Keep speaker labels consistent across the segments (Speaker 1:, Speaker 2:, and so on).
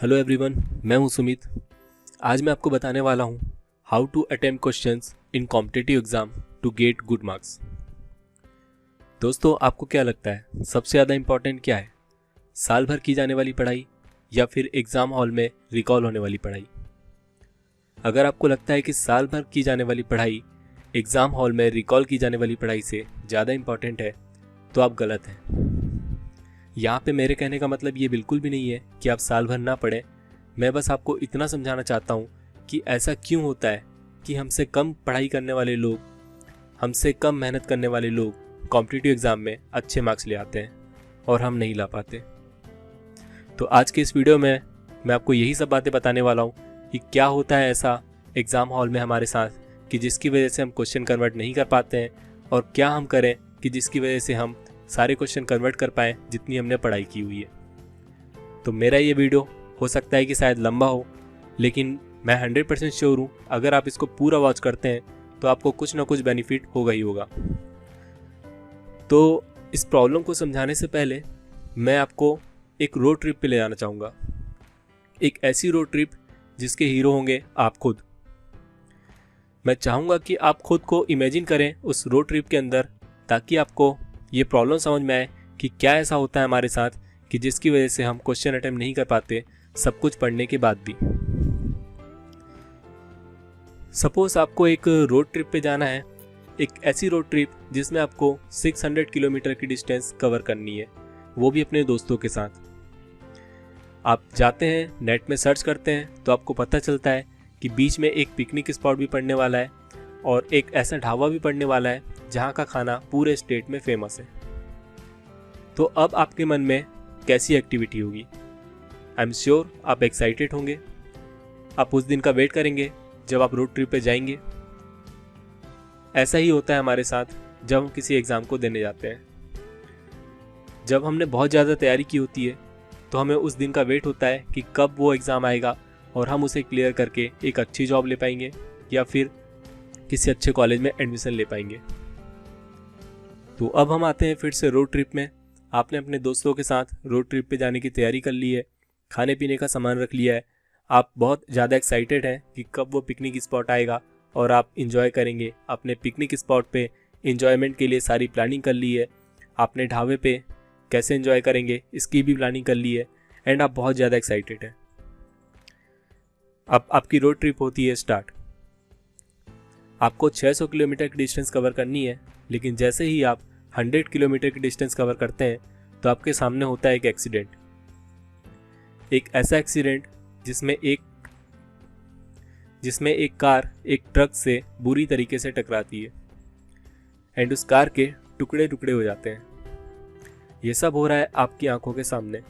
Speaker 1: Hello everyone, मैं हूं सुमित। आज मैं आपको बताने वाला हूं how to attempt questions in competitive exam to get good marks. दोस्तों, आपको क्या लगता है सबसे ज़्यादा इम्पॉर्टेंट क्या है, साल भर की जाने वाली पढ़ाई या फिर एग्ज़ाम हॉल में रिकॉल होने वाली पढ़ाई? अगर आपको लगता है कि साल भर की जाने वाली पढ़ाई एग्ज़ाम हॉल में रिकॉल की जाने वाली पढ़ाई से ज़्यादा इम्पॉर्टेंट है तो आप गलत हैं। यहाँ पे मेरे कहने का मतलब ये बिल्कुल भी नहीं है कि आप साल भर ना पढ़ें। मैं बस आपको इतना समझाना चाहता हूँ कि ऐसा क्यों होता है कि हमसे कम पढ़ाई करने वाले लोग, हमसे कम मेहनत करने वाले लोग कॉम्पिटिटिव एग्ज़ाम में अच्छे मार्क्स ले आते हैं और हम नहीं ला पाते। तो आज के इस वीडियो में मैं आपको यही सब बातें बताने वाला हूँ कि क्या होता है ऐसा एग्ज़ाम हॉल में हमारे साथ कि जिसकी वजह से हम क्वेश्चन कन्वर्ट नहीं कर पाते हैं, और क्या हम करें कि जिसकी वजह से हम सारे क्वेश्चन कन्वर्ट कर पाएँ जितनी हमने पढ़ाई की हुई है। तो मेरा ये वीडियो हो सकता है कि शायद लंबा हो, लेकिन मैं 100% श्योर हूँ अगर आप इसको पूरा वॉच करते हैं तो आपको कुछ ना कुछ बेनिफिट होगा ही होगा। तो इस प्रॉब्लम को समझाने से पहले मैं आपको एक रोड ट्रिप पे ले जाना चाहूँगा, एक ऐसी रोड ट्रिप जिसके हीरो होंगे आप खुद। मैं चाहूँगा कि आप खुद को इमेजिन करें उस रोड ट्रिप के अंदर, ताकि आपको ये प्रॉब्लम समझ में आए कि क्या ऐसा होता है हमारे साथ कि जिसकी वजह से हम क्वेश्चन अटेम्प्ट नहीं कर पाते सब कुछ पढ़ने के बाद भी। सपोज आपको एक रोड ट्रिप पे जाना है, एक ऐसी रोड ट्रिप जिसमें आपको 600 किलोमीटर की डिस्टेंस कवर करनी है, वो भी अपने दोस्तों के साथ। आप जाते हैं, नेट में सर्च करते हैं तो आपको पता चलता है कि बीच में एक पिकनिक स्पॉट भी पड़ने वाला है और एक ऐसा ढाबा भी पड़ने वाला है जहाँ का खाना पूरे स्टेट में फेमस है। तो अब आपके मन में कैसी एक्टिविटी होगी? आई एम श्योर आप एक्साइटेड होंगे। आप उस दिन का वेट करेंगे जब आप रोड ट्रिप पे जाएंगे। ऐसा ही होता है हमारे साथ जब हम किसी एग्ज़ाम को देने जाते हैं। जब हमने बहुत ज़्यादा तैयारी की होती है तो हमें उस दिन का वेट होता है कि कब वो एग्ज़ाम आएगा और हम उसे क्लियर करके एक अच्छी जॉब ले पाएंगे या फिर किसी अच्छे कॉलेज में एडमिशन ले पाएंगे। तो अब हम आते हैं फिर से रोड ट्रिप में। आपने अपने दोस्तों के साथ रोड ट्रिप पे जाने की तैयारी कर ली है, खाने पीने का सामान रख लिया है, आप बहुत ज़्यादा एक्साइटेड हैं कि कब वो पिकनिक स्पॉट आएगा और आप इंजॉय करेंगे। अपने पिकनिक स्पॉट पे इंजॉयमेंट के लिए सारी प्लानिंग कर ली है, आपने ढाबे पे कैसे इंजॉय करेंगे इसकी भी प्लानिंग कर ली है, एंड आप बहुत ज़्यादा एक्साइटेड हैं। अब आपकी रोड ट्रिप होती है स्टार्ट। आपको 600 किलोमीटर की डिस्टेंस कवर करनी है, लेकिन जैसे ही आप 100 किलोमीटर की डिस्टेंस कवर करते हैं तो आपके सामने होता है एक एक्सीडेंट। एक ऐसा एक्सीडेंट जिसमें एक कार एक ट्रक से बुरी तरीके से टकराती है एंड उस कार के टुकड़े टुकड़े हो जाते हैं। ये सब हो रहा है आपकी आंखों के सामने।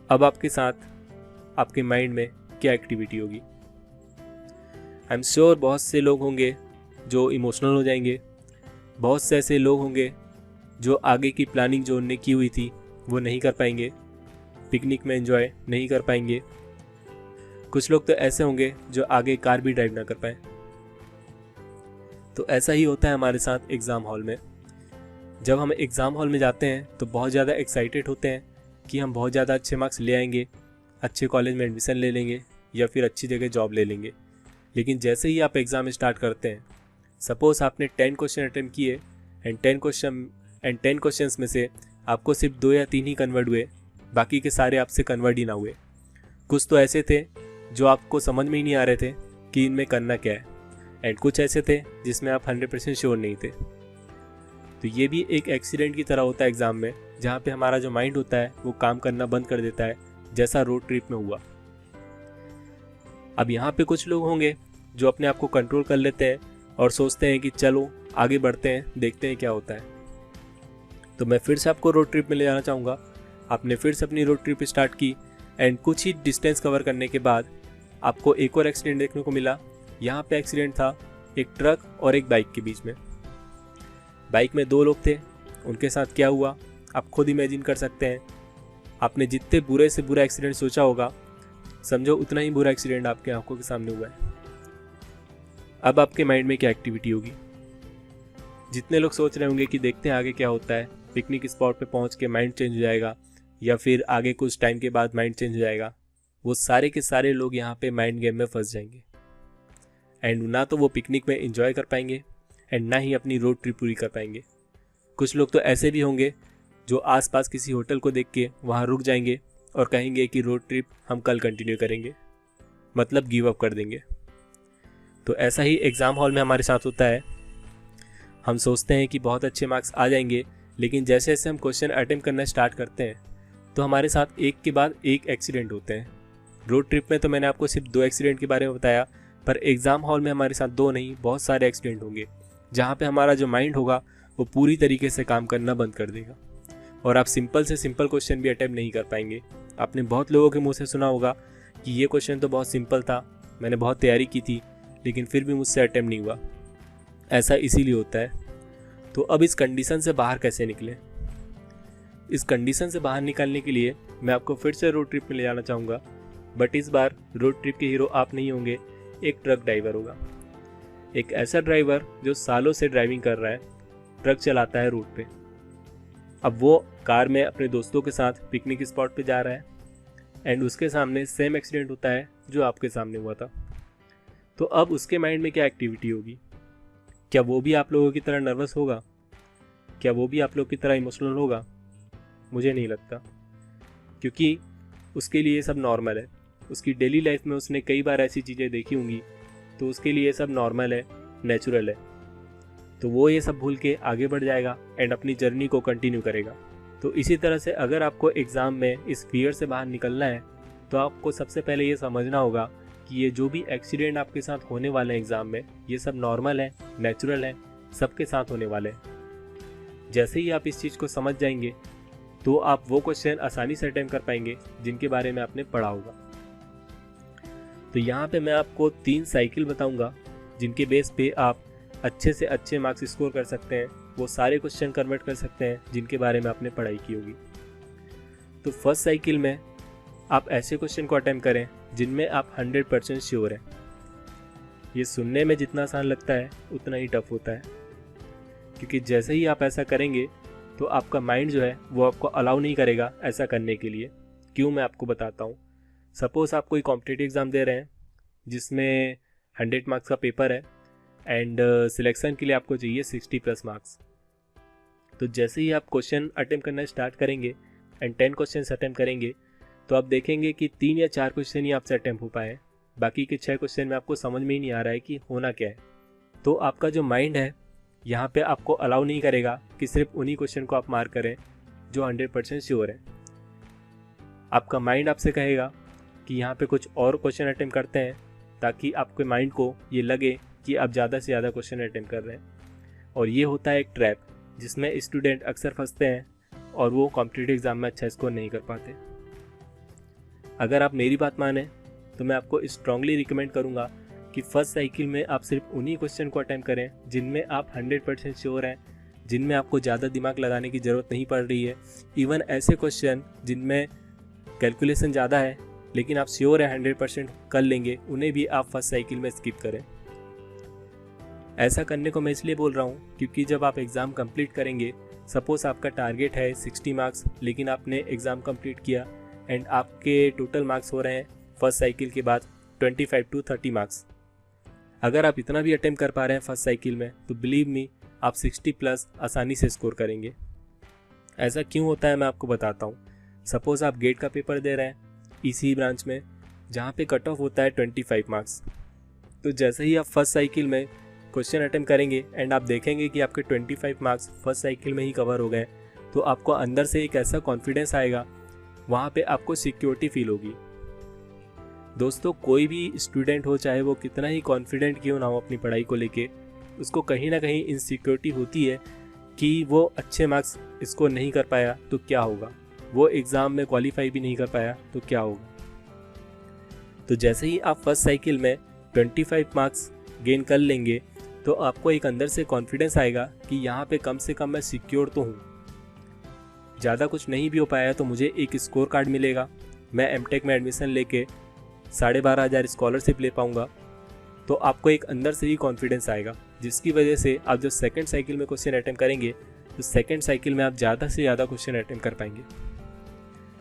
Speaker 1: अब आपके साथ आपके माइंड में क्या एक्टिविटी होगी? आई एम श्योर बहुत से लोग होंगे जो इमोशनल हो जाएंगे, बहुत से ऐसे लोग होंगे जो आगे की प्लानिंग जो उनने की हुई थी वो नहीं कर पाएंगे, पिकनिक में एंजॉय नहीं कर पाएंगे। कुछ लोग तो ऐसे होंगे जो आगे कार भी ड्राइव ना कर पाए। तो ऐसा ही होता है हमारे साथ एग्ज़ाम हॉल में। जब हम एग्ज़ाम हॉल में जाते हैं तो बहुत ज़्यादा एक्साइटेड होते हैं कि हम बहुत ज़्यादा अच्छे मार्क्स ले आएंगे, अच्छे कॉलेज में एडमिशन ले लेंगे या फिर अच्छी जगह जॉब ले लेंगे। लेकिन जैसे ही आप एग्ज़ाम स्टार्ट करते हैं, सपोज़ आपने 10 क्वेश्चन अटेम्प्ट किए एंड 10 क्वेश्चंस में से आपको सिर्फ 2 या 3 ही कन्वर्ट हुए, बाकी के सारे आपसे कन्वर्ट ही ना हुए। कुछ तो ऐसे थे जो आपको समझ में ही नहीं आ रहे थे कि इनमें करना क्या है, एंड कुछ ऐसे थे जिसमें आप 100% श्योर नहीं थे। तो ये भी एक एक्सीडेंट की तरह होता है एग्ज़ाम में, जहाँ पे हमारा जो माइंड होता है वो काम करना बंद कर देता है, जैसा रोड ट्रिप में हुआ। अब यहाँ पे कुछ लोग होंगे जो अपने आप को कंट्रोल कर लेते हैं और सोचते हैं कि चलो आगे बढ़ते हैं, देखते हैं क्या होता है। तो मैं फिर से आपको रोड ट्रिप में ले जाना चाहूँगा। आपने फिर से अपनी रोड ट्रिप स्टार्ट की एंड कुछ ही डिस्टेंस कवर करने के बाद आपको एक और एक्सीडेंट देखने को मिला। यहाँ पे एक्सीडेंट था एक ट्रक और एक बाइक के बीच में। बाइक में 2 लोग थे, उनके साथ क्या हुआ आप खुद इमेजिन कर सकते हैं। आपने जितने बुरे से बुरा एक्सीडेंट सोचा होगा, समझो उतना ही बुरा एक्सीडेंट आपके आंखों के सामने हुआ है। अब आपके माइंड में क्या एक्टिविटी होगी? जितने लोग सोच रहे होंगे कि देखते हैं आगे क्या होता है, पिकनिक स्पॉट पे पहुंच के माइंड चेंज हो जाएगा या फिर आगे कुछ टाइम के बाद माइंड चेंज हो जाएगा, वो सारे के सारे लोग यहाँ पे माइंड गेम में फंस जाएंगे एंड ना तो वो पिकनिक में एंजॉय कर पाएंगे एंड ना ही अपनी रोड ट्रिप पूरी कर पाएंगे। कुछ लोग तो ऐसे भी होंगे जो आसपास किसी होटल को देख के वहाँ रुक जाएंगे और कहेंगे कि रोड ट्रिप हम कल कंटिन्यू करेंगे, मतलब गिव अप कर देंगे। तो ऐसा ही एग्ज़ाम हॉल में हमारे साथ होता है। हम सोचते हैं कि बहुत अच्छे मार्क्स आ जाएंगे, लेकिन जैसे जैसे हम क्वेश्चन अटेम्प्ट करना स्टार्ट करते हैं तो हमारे साथ एक के बाद एक एक्सीडेंट होते हैं। रोड ट्रिप में तो मैंने आपको सिर्फ 2 एक्सीडेंट के बारे में बताया, पर एग्ज़ाम हॉल में हमारे साथ 2 नहीं बहुत सारे एक्सीडेंट होंगे, जहाँ पे हमारा जो माइंड होगा वो पूरी तरीके से काम करना बंद कर देगा और आप सिंपल से सिंपल क्वेश्चन भी अटेम्प्ट नहीं कर पाएंगे। आपने बहुत लोगों के मुंह से सुना होगा कि ये क्वेश्चन तो बहुत सिंपल था, मैंने बहुत तैयारी की थी, लेकिन फिर भी मुझसे अटेम्प्ट नहीं हुआ। ऐसा इसीलिए होता है। तो अब इस कंडीशन से बाहर कैसे निकलें? इस कंडीशन से बाहर निकलने के लिए मैं आपको फिर से रोड ट्रिप में ले जाना चाहूँगा, बट इस बार रोड ट्रिप के हीरो आप नहीं होंगे, एक ट्रक ड्राइवर होगा। एक ऐसा ड्राइवर जो सालों से ड्राइविंग कर रहा है, ट्रक चलाता है रोड पे। अब वो कार में अपने दोस्तों के साथ पिकनिक स्पॉट पे जा रहा है एंड उसके सामने सेम एक्सीडेंट होता है जो आपके सामने हुआ था। तो अब उसके माइंड में क्या एक्टिविटी होगी? क्या वो भी आप लोगों की तरह नर्वस होगा? क्या वो भी आप लोगों की तरह इमोशनल होगा? मुझे नहीं लगता, क्योंकि उसके लिए ये सब नॉर्मल है। उसकी डेली लाइफ में उसने कई बार ऐसी चीज़ें देखी होंगी, तो उसके लिए ये सब नॉर्मल है, नेचुरल है। तो वो ये सब भूल के आगे बढ़ जाएगा एंड अपनी जर्नी को कंटिन्यू करेगा। तो इसी तरह से अगर आपको एग्ज़ाम में इस फियर से बाहर निकलना है तो आपको सबसे पहले ये समझना होगा कि ये जो भी एक्सीडेंट आपके साथ होने वाले हैं एग्ज़ाम में, ये सब नॉर्मल है, नेचुरल है, सबके साथ होने वाले हैं। जैसे ही आप इस चीज़ को समझ जाएंगे तो आप वो क्वेश्चन आसानी से अटेम्प्ट कर पाएंगे जिनके बारे में आपने पढ़ा होगा। तो यहाँ पे मैं आपको 3 साइकिल बताऊंगा जिनके बेस पे आप अच्छे से अच्छे मार्क्स स्कोर कर सकते हैं, वो सारे क्वेश्चन कन्वर्ट कर सकते हैं जिनके बारे में आपने पढ़ाई की होगी। तो फर्स्ट साइकिल में आप ऐसे क्वेश्चन को अटेम्प्ट करें जिनमें आप 100% श्योर हैं। ये सुनने में जितना आसान लगता है उतना ही टफ होता है, क्योंकि जैसे ही आप ऐसा करेंगे तो आपका माइंड जो है वो आपको अलाउ नहीं करेगा ऐसा करने के लिए। क्यों, मैं आपको बताता हूँ। सपोज़ आप कोई कॉम्पिटिटिव एग्ज़ाम दे रहे हैं जिसमें 100 मार्क्स का पेपर है एंड सिलेक्शन के लिए आपको चाहिए 60+ मार्क्स। तो जैसे ही आप क्वेश्चन अटेम्प्ट करना स्टार्ट करेंगे एंड 10 क्वेश्चन अटेम्प्ट करेंगे तो आप देखेंगे कि 3 या 4 क्वेश्चन ही आपसे अटेम्प्ट हो पाए, बाकी के 6 क्वेश्चन में आपको समझ में ही नहीं आ रहा है कि होना क्या है। तो आपका जो माइंड है यहाँ पे आपको अलाउ नहीं करेगा कि सिर्फ उन्हीं क्वेश्चन को आप मार्क करें जो 100% श्योर है। आपका माइंड आपसे कहेगा कि यहाँ पे कुछ और क्वेश्चन अटेम्प्ट करते हैं, ताकि आपके माइंड को ये लगे कि आप ज़्यादा से ज़्यादा क्वेश्चन अटेम्प्ट कर रहे हैं। और ये होता है एक ट्रैप जिसमें स्टूडेंट अक्सर फंसते हैं और वो कॉम्पिटिटिव एग्ज़ाम में अच्छा स्कोर नहीं कर पाते। अगर आप मेरी बात माने तो मैं आपको स्ट्रांगली रिकमेंड करूँगा कि फर्स्ट साइकिल में आप सिर्फ उन्हीं क्वेश्चन को अटेम्प्ट करें जिनमें आप 100% श्योर हैं, जिनमें आपको ज़्यादा दिमाग लगाने की ज़रूरत नहीं पड़ रही है। इवन ऐसे क्वेश्चन जिनमें कैलकुलेशन ज़्यादा है लेकिन आप श्योर है 100% कर लेंगे, उन्हें भी आप फर्स्ट साइकिल में स्किप करें। ऐसा करने को मैं इसलिए बोल रहा हूँ क्योंकि जब आप एग्ज़ाम कंप्लीट करेंगे, सपोज़ आपका टारगेट है 60 मार्क्स, लेकिन आपने एग्ज़ाम कंप्लीट किया एंड आपके टोटल मार्क्स हो रहे हैं फर्स्ट साइकिल के बाद 25 to 30 मार्क्स। अगर आप इतना भी अटेम्प्ट कर पा रहे हैं फर्स्ट साइकिल में तो बिलीव मी आप 60+ आसानी से स्कोर करेंगे। ऐसा क्यों होता है मैं आपको बताता हूँ। सपोज़ आप गेट का पेपर दे रहे हैं इसी ब्रांच में, जहाँ पे कट ऑफ होता है 25 मार्क्स। तो जैसे ही आप फर्स्ट साइकिल में क्वेश्चन अटेम्प्ट करेंगे एंड आप देखेंगे कि आपके 25 मार्क्स फर्स्ट साइकिल में ही कवर हो गए, तो आपको अंदर से एक ऐसा कॉन्फिडेंस आएगा, वहाँ पे आपको सिक्योरिटी फील होगी। दोस्तों, कोई भी स्टूडेंट हो, चाहे वो कितना ही कॉन्फिडेंट क्यों ना हो अपनी पढ़ाई को लेके, उसको कहीं ना कहीं इनसिक्योरिटी होती है कि वो अच्छे मार्क्स स्कोर नहीं कर पाया तो क्या होगा, वो एग्ज़ाम में क्वालिफाई भी नहीं कर पाया तो क्या होगा। तो जैसे ही आप फर्स्ट साइकिल में 25 मार्क्स गेन कर लेंगे तो आपको एक अंदर से कॉन्फिडेंस आएगा कि यहाँ पे कम से कम मैं सिक्योर तो हूँ। ज़्यादा कुछ नहीं भी हो पाया तो मुझे एक स्कोर कार्ड मिलेगा, मैं एमटेक में एडमिशन लेके 12,500 स्कॉलरशिप ले पाऊँगा। तो आपको एक अंदर से ही कॉन्फिडेंस आएगा, जिसकी वजह से आप जब सेकंड साइकिल में क्वेश्चन अटेम्प्ट करेंगे तो सेकंड साइकिल में आप ज़्यादा से ज़्यादा क्वेश्चन अटेम्प्ट कर पाएंगे।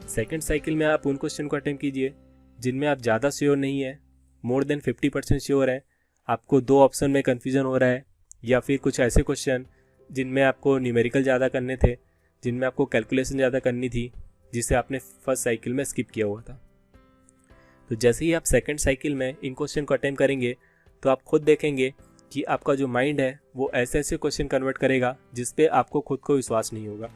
Speaker 1: सेकंड साइकिल में आप उन क्वेश्चन को अटेम्प्ट कीजिए जिनमें आप ज़्यादा श्योर नहीं है, मोर देन 50% श्योर है, आपको 2 ऑप्शन में कन्फ्यूज़न हो रहा है, या फिर कुछ ऐसे क्वेश्चन जिनमें आपको न्यूमेरिकल ज़्यादा करने थे, जिनमें आपको कैलकुलेशन ज़्यादा करनी थी, जिसे आपने फर्स्ट साइकिल में स्किप किया हुआ था। तो जैसे ही आप सेकंड साइकिल में इन क्वेश्चन को अटेम्प्ट करेंगे तो आप खुद देखेंगे कि आपका जो माइंड है वो ऐसे ऐसे क्वेश्चन कन्वर्ट करेगा जिस पे आपको खुद को विश्वास नहीं होगा,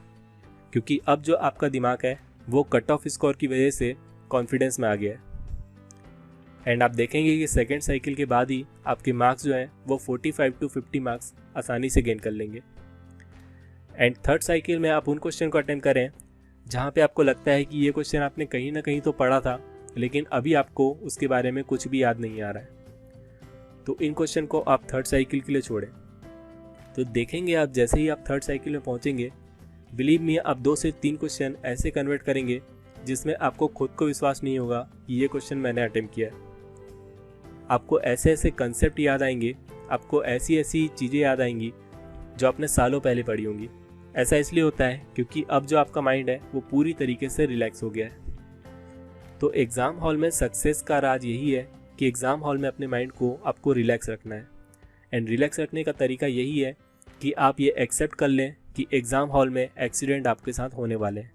Speaker 1: क्योंकि अब जो आपका दिमाग है वो कट ऑफ स्कोर की वजह से कॉन्फिडेंस में आ गया है। एंड आप देखेंगे कि सेकेंड साइकिल के बाद ही आपके मार्क्स जो हैं वो 45 to 50 मार्क्स आसानी से गेन कर लेंगे। एंड थर्ड साइकिल में आप उन क्वेश्चन को अटेम्प्ट करें जहाँ पे आपको लगता है कि ये क्वेश्चन आपने कहीं ना कहीं तो पढ़ा था, लेकिन अभी आपको उसके बारे में कुछ भी याद नहीं आ रहा है। तो इन क्वेश्चन को आप थर्ड साइकिल के लिए छोड़ें। तो देखेंगे आप जैसे ही आप थर्ड साइकिल में पहुँचेंगे, बिलीव मी, आप 2 से 3 क्वेश्चन ऐसे कन्वर्ट करेंगे जिसमें आपको खुद को विश्वास नहीं होगा कि ये क्वेश्चन मैंने अटेम्प्ट किया है। आपको ऐसे ऐसे कंसेप्ट याद आएंगे, आपको ऐसी ऐसी चीज़ें याद आएंगी जो आपने सालों पहले पढ़ी होंगी। ऐसा इसलिए होता है क्योंकि अब जो आपका माइंड है वो पूरी तरीके से रिलैक्स हो गया है। तो एग्ज़ाम हॉल में सक्सेस का राज यही है कि एग्ज़ाम हॉल में अपने माइंड को आपको रिलैक्स रखना है। एंड रिलैक्स रखने का तरीका यही है कि आप ये एक्सेप्ट कर लें कि एग्ज़ाम हॉल में एक्सीडेंट आपके साथ होने वाले हैं।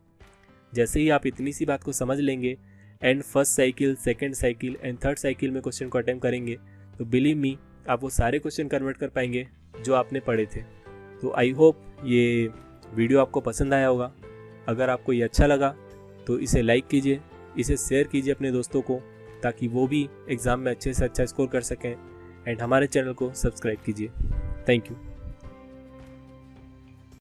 Speaker 1: जैसे ही आप इतनी सी बात को समझ लेंगे and first cycle, second cycle and third cycle में क्वेश्चन को अटेम्प्ट करेंगे, तो बिलीव मी, आप वो सारे क्वेश्चन कन्वर्ट कर पाएंगे जो आपने पढ़े थे। तो आई होप ये वीडियो आपको पसंद आया होगा। अगर आपको ये अच्छा लगा तो इसे लाइक कीजिए, इसे शेयर कीजिए अपने दोस्तों को, ताकि वो भी एग्ज़ाम में अच्छे से अच्छा स्कोर कर सकें। एंड हमारे चैनल को सब्सक्राइब कीजिए। Thank you.